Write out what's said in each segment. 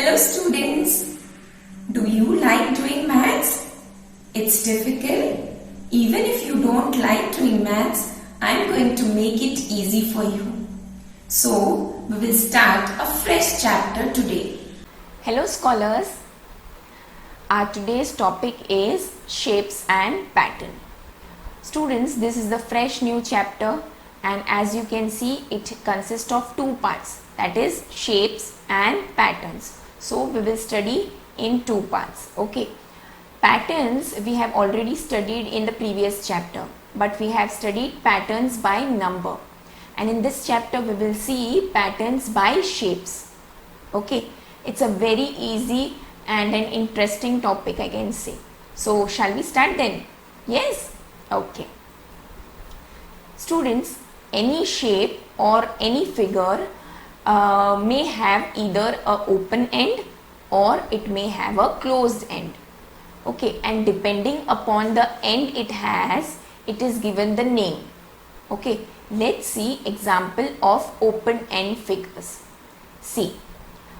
Hello students, do you like doing maths? It's difficult. Even if you don't like doing maths, I'm going to make it easy for you. So, we will start a fresh chapter today. Hello scholars, our today's topic is shapes and pattern. Students, this is the fresh new chapter and as you can see it consists of two parts, that is shapes and patterns. So we will study in two parts. Okay, patterns we have already studied in the previous chapter, but we have studied patterns by number, and in this chapter we will see patterns by shapes. Okay, it's a very easy and an interesting topic, I can say. So shall we start then? Yes? Okay. Students, any shape or any figure may have either a open end or it may have a closed end. Okay, and depending upon the end it has, it is given the name. Okay, let's see example of open end figures. See,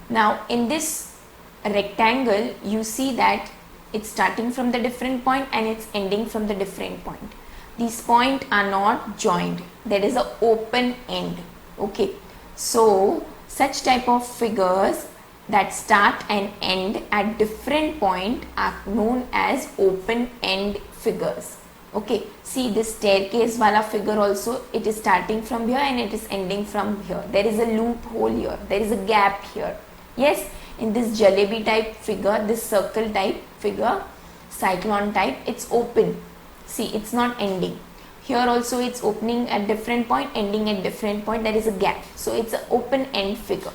now in this rectangle you see that it's starting from the different point and it's ending from the different point. These points are not joined. There is an open end. Okay, so such type of figures that start and end at different point are known as open end figures. Okay, see this staircase wala figure also, it is starting from here and it is ending from here. There is a loophole here, there is a gap here. Yes, in this jalebi type figure, this circle type figure, cyclone type, it's open. See, it's not ending. Here also it's opening at different point, ending at different point, there is a gap. So it's an open end figure.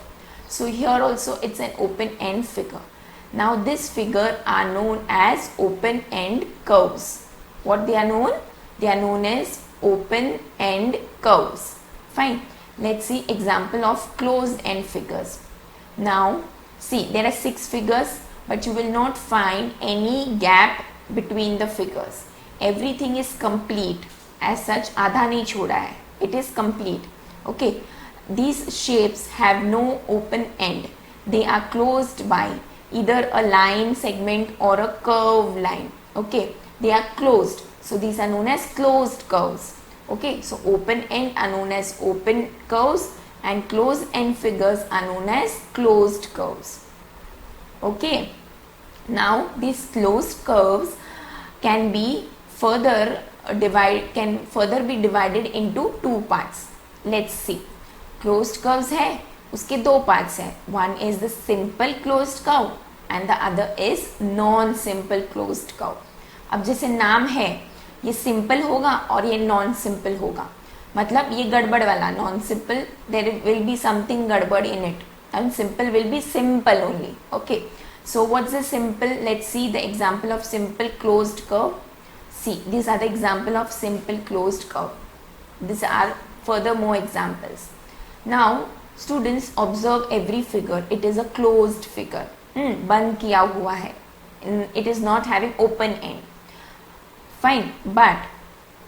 So here also it's an open end figure. Now this figure are known as open end curves. What they are known? They are known as open end curves. Fine. Let's see example of closed end figures. Now see, there are 6 figures, but you will not find any gap between the figures. Everything is complete. As such, आधा नहीं छोड़ा है. It is complete. Okay. These shapes have no open end. They are closed by either a line segment or a curved line. Okay. They are closed. So these are known as closed curves. Okay. So open end are known as open curves and closed end figures are known as closed curves. Okay. Now these closed curves can be further be divided into two parts. Let's see. Closed curves है, उसके दो parts है. One is the simple closed curve and the other is non-simple closed curve. अब जैसे नाम है, ये simple होगा और ये non-simple होगा. मतलब ये गड़बड़ वाला non-simple, there will be something गड़बड़ in it, and simple will be simple only. Okay. So what's the simple? Let's see the example of simple closed curve. See, these are the example of simple closed curve. These are further more examples. Now, students observe every figure. It is a closed figure. बंद किया हुआ है. It is not having open end. Fine, but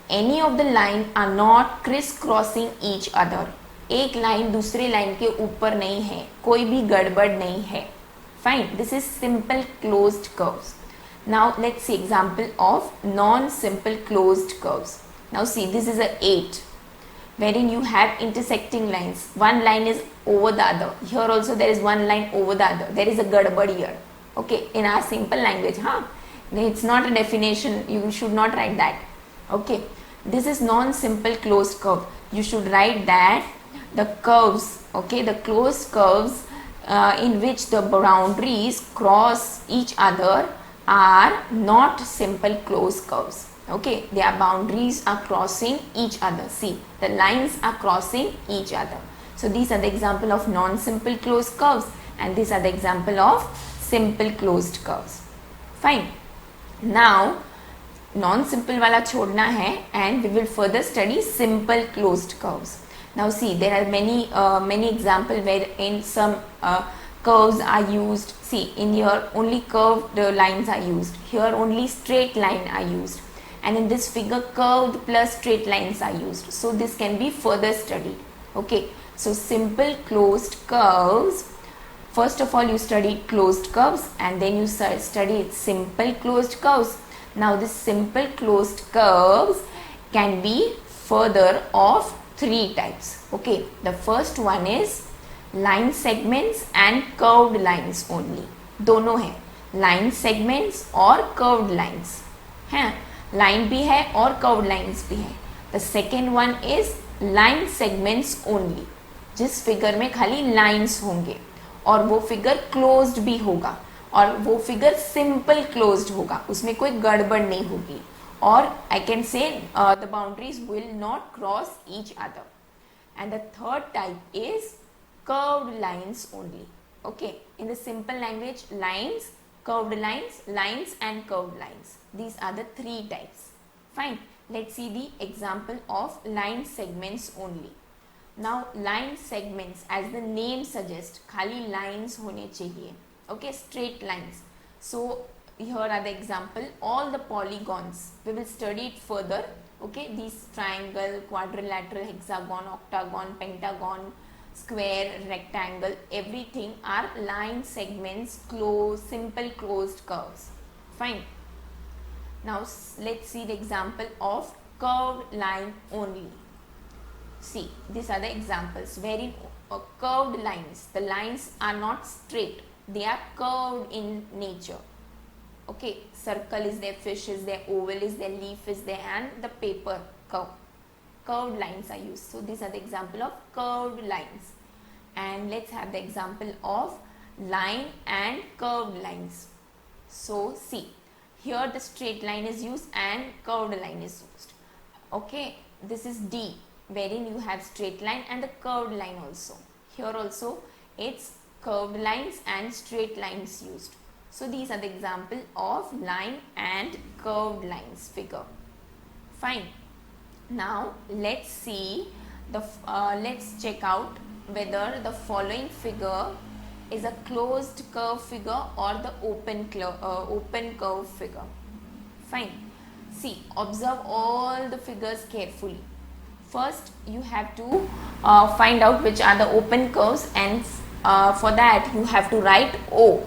any of the line are not crisscrossing each other. एक line दूसरे line के ऊपर नहीं है. कोई भी गड़बड़ नहीं है. Fine, this is simple closed curves. Now let's see example of non-simple closed curves. Now see, this is a 8 wherein you have intersecting lines. One line is over the other. Here also there is one line over the other. There is a gadbad here. Okay, in our simple language, it's not a definition. You should not write that. Okay, this is non-simple closed curve. You should write that the curves, okay, the closed curves in which the boundaries cross each other are not simple closed curves. Okay, their boundaries are crossing each other. See, the lines are crossing each other. So these are the example of non-simple closed curves and these are the example of simple closed curves. Fine. Now non-simple wala chodna hai and we will further study simple closed curves. Now see, there are many examples where in some curves are used. See, in here only curved lines are used. Here only straight line are used. And in this figure curved plus straight lines are used. So this can be further studied. Okay. So simple closed curves First of all, you studied closed curves and then you studied simple closed curves. Now this simple closed curves can be further of three types. Okay, the first one is line segments and curved lines only. दोनों है, line segments और curved lines हैं, line भी है और curved lines भी है. The second one is line segments only, जिस फिगर में खाली लाइन्स होंगे और वो फिगर क्लोज्ड भी होगा और वो फिगर सिंपल क्लोज्ड होगा, उसमें कोई गड़बड़ नहीं होगी. और I can say the boundaries will not cross each other. And the third type is curved lines only. Okay, in the simple language, lines, curved lines, lines and curved lines. These are the three types. Fine. Let's see the example of line segments only. Now line segments, as the name suggests, खाली lines होने चाहिए. Okay, straight lines. So here are the example, all the polygons, we will study it further. Okay, these triangle, quadrilateral, hexagon, octagon, pentagon, square, rectangle, everything are line segments, closed, simple closed curves. Fine. Now let's see the example of curved line only. See, these are the examples wherein curved lines, the lines are not straight, they are curved in nature. Okay, circle is there, fish is there, oval is there, leaf is there, and the paper curve. Curved lines are used. So these are the example of curved lines. And let's have the example of line and curved lines. So see, here the straight line is used and curved line is used. Okay, this is D, wherein you have straight line and the curved line also. Here also it's curved lines and straight lines used. So these are the example of line and curved lines figure. Fine. Now let's see the let's check out whether the following figure is a closed curve figure or the open curve figure. Fine. See, observe all the figures carefully. First you have to find out which are the open curves, and for that you have to write O.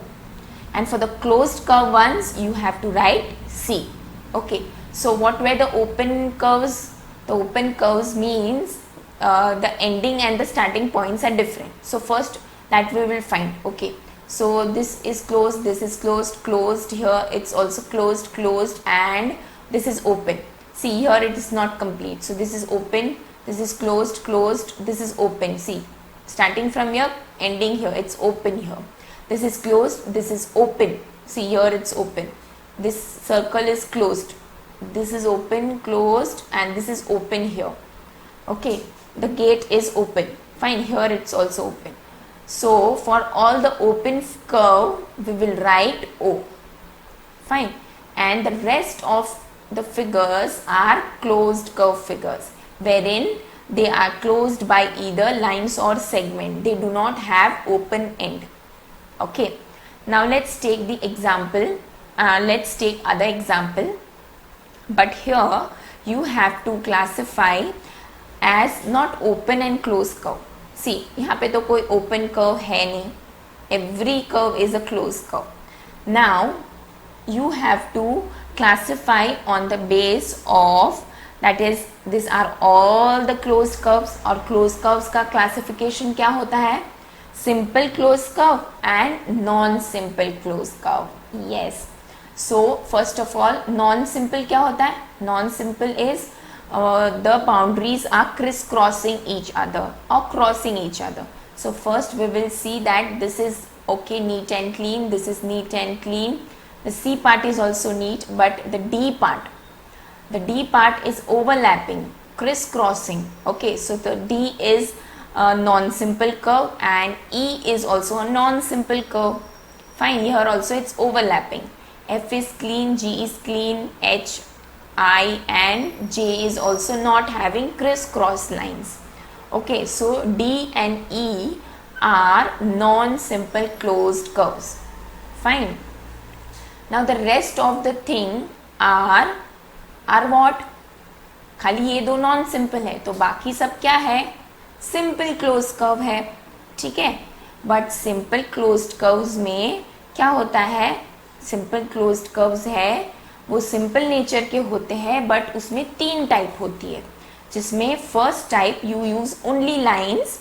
And for the closed curve ones, you have to write C. Okay. So what were the open curves? The open curves means the ending and the starting points are different. So first that we will find. Okay. So this is closed, this is closed, closed. Here it's also closed, closed, and this is open. See, here it is not complete. So this is open, this is closed, closed, this is open. See, starting from here, ending here, it's open here. This is closed, this is open. See, here it's open. This circle is closed. This is open, closed, and this is open here. Okay, the gate is open. Fine, here it's also open. So for all the open curve, we will write O. Fine, and the rest of the figures are closed curve figures, wherein they are closed by either lines or segment. They do not have open end. Okay, now let's take the example, let's take other example, but here you have to classify as not open and closed curve. See, यहाँ पे तो कोई open curve है नहीं, every curve is a closed curve. Now you have to classify on the base of, that is, these are all the closed curves, और closed curves का classification क्या होता है? Simple closed curve and non-simple closed curve. Yes. So first of all, non-simple क्या होता है? Non-simple is the boundaries are crisscrossing each other or crossing each other. So first we will see that this is okay, neat and clean. This is neat and clean. The C part is also neat, but the D part is overlapping, crisscrossing. Okay, so the D is a non-simple curve and E is also a non-simple curve. Fine, here also it's overlapping. F is clean, G is clean, H, I and J is also not having crisscross lines. Okay, so D and E are non-simple closed curves. Fine. Now the rest of the thing are what? खाली ये दो non-simple है, तो बाकी सब क्या है? Simple closed curve है. ठीक है. बट सिंपल क्लोज्ड कर्व्स में क्या होता है, सिंपल क्लोज्ड कर्व्स है वो सिंपल नेचर के होते हैं, बट उसमें 3 टाइप होती है, जिसमें first type you use only lines,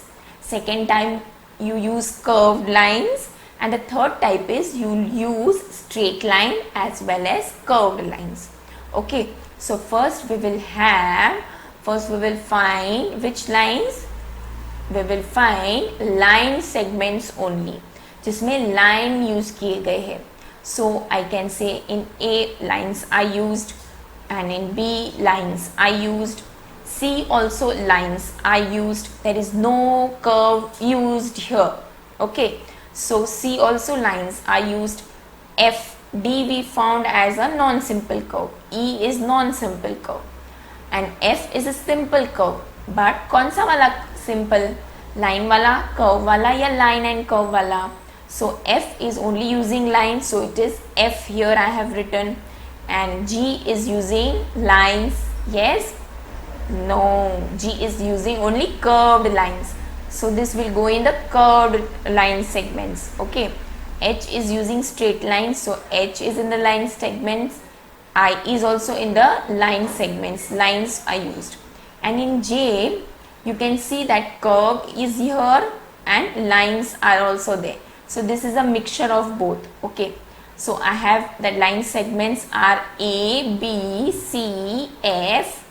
second type you use curved lines, and the third type is you use straight line as well as curved lines. Okay, so first we will find which lines, we will find line segments only, जिसमें line use किए गए हैं. So I can say in A lines I used, and in B lines I used, C also lines I used, there is no curve used here. Okay, so C also lines I used. F, D we found as a non-simple curve, E is non-simple curve, and F is a simple curve. But कौन सा वाला simple, line वाला, curve वाला या line and curve वाला? So F is only using line, so it is F here I have written, and G is using lines. Yes, no, G is using only curved lines, so this will go in the curved line segments. Okay, H is using straight lines, so H is in the line segments. I is also in the line segments, lines are used. And in J you can see that curve is here and lines are also there, so this is a mixture of both. Okay, so I have the line segments are A, B, C, F,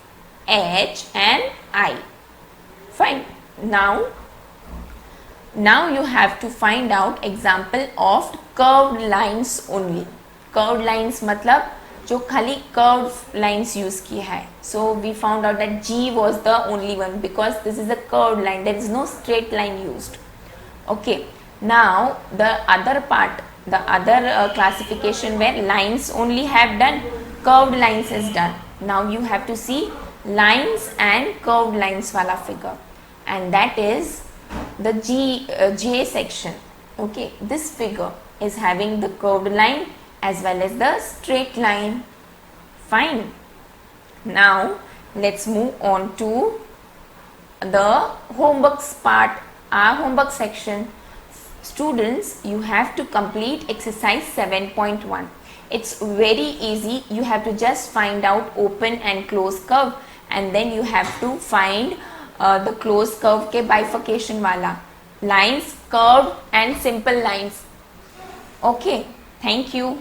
H and I. Fine. Now you have to find out example of curved lines only. Curved lines मतलब जो खाली curved lines use किया है. So we found out that G was the only one because this is a curved line. There is no straight line used. Okay. Now the other part, the other classification where lines only have done, curved lines is done. Now you have to see lines and curved lines wala figure, and that is the J section. Okay, this figure is having the curved line as well as the straight line. Fine. Now let's move on to the homeworks part, our homework section. Students, you have to complete exercise 7.1. It's very easy. You have to just find out open and close curve, and then you have to find the closed curve के bifurcation वाला, lines, curved and simple lines. Okay, thank you.